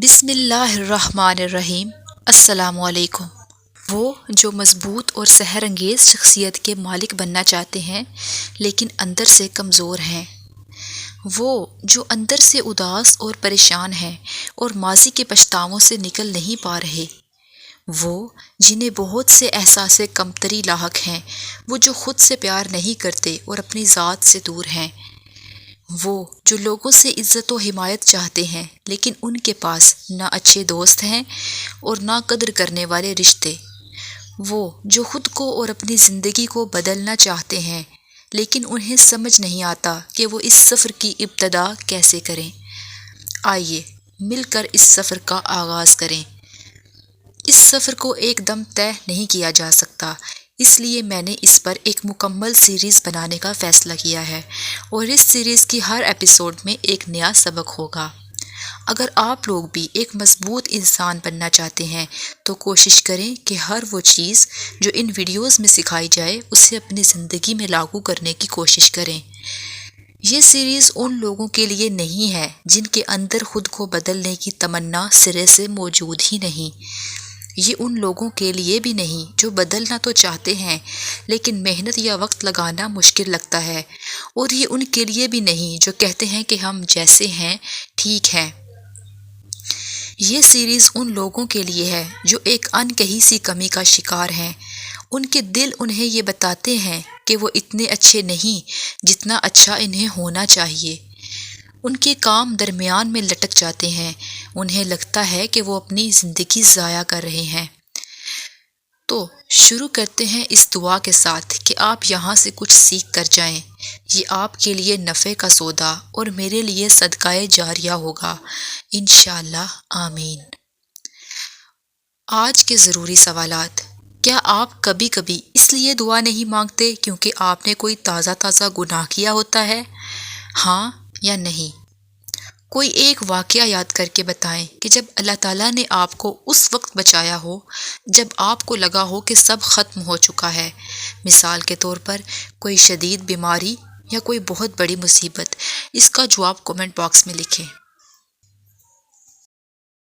بسم اللہ الرحمن الرحیم۔ السلام علیکم۔ وہ جو مضبوط اور سحر انگیز شخصیت کے مالک بننا چاہتے ہیں لیکن اندر سے کمزور ہیں، وہ جو اندر سے اداس اور پریشان ہیں اور ماضی کے پچھتاووں سے نکل نہیں پا رہے، وہ جنہیں بہت سے احساس کمتری لاحق ہیں، وہ جو خود سے پیار نہیں کرتے اور اپنی ذات سے دور ہیں، وہ جو لوگوں سے عزت و حمایت چاہتے ہیں لیکن ان کے پاس نہ اچھے دوست ہیں اور نہ قدر کرنے والے رشتے، وہ جو خود کو اور اپنی زندگی کو بدلنا چاہتے ہیں لیکن انہیں سمجھ نہیں آتا کہ وہ اس سفر کی ابتدا کیسے کریں۔ آئیے مل کر اس سفر کا آغاز کریں۔ اس سفر کو ایک دم طے نہیں کیا جا سکتا، اس لیے میں نے اس پر ایک مکمل سیریز بنانے کا فیصلہ کیا ہے، اور اس سیریز کی ہر ایپیسوڈ میں ایک نیا سبق ہوگا۔ اگر آپ لوگ بھی ایک مضبوط انسان بننا چاہتے ہیں تو کوشش کریں کہ ہر وہ چیز جو ان ویڈیوز میں سکھائی جائے اسے اپنی زندگی میں لاگو کرنے کی کوشش کریں۔ یہ سیریز ان لوگوں کے لیے نہیں ہے جن کے اندر خود کو بدلنے کی تمنا سرے سے موجود ہی نہیں۔ یہ ان لوگوں کے لیے بھی نہیں جو بدلنا تو چاہتے ہیں لیکن محنت یا وقت لگانا مشکل لگتا ہے، اور یہ ان کے لیے بھی نہیں جو کہتے ہیں کہ ہم جیسے ہیں ٹھیک ہیں۔ یہ سیریز ان لوگوں کے لیے ہے جو ایک انکہی سی کمی کا شکار ہیں۔ ان کے دل انہیں یہ بتاتے ہیں کہ وہ اتنے اچھے نہیں جتنا اچھا انہیں ہونا چاہیے۔ ان کے کام درمیان میں لٹک جاتے ہیں، انہیں لگتا ہے کہ وہ اپنی زندگی ضائع کر رہے ہیں۔ تو شروع کرتے ہیں اس دعا کے ساتھ کہ آپ یہاں سے کچھ سیکھ کر جائیں۔ یہ آپ کے لیے نفع کا سودا اور میرے لیے صدقہ جاریہ ہوگا، انشاءاللہ آمین۔ آج کے ضروری سوالات۔ کیا آپ کبھی کبھی اس لیے دعا نہیں مانگتے کیونکہ آپ نے کوئی تازہ گناہ کیا ہوتا ہے؟ ہاں یا نہیں؟ کوئی ایک واقعہ یاد کر کے بتائیں کہ جب اللہ تعالیٰ نے آپ کو اس وقت بچایا ہو جب آپ کو لگا ہو کہ سب ختم ہو چکا ہے۔ مثال کے طور پر کوئی شدید بیماری یا کوئی بہت بڑی مصیبت۔ اس کا جواب کمنٹ باکس میں لکھیں۔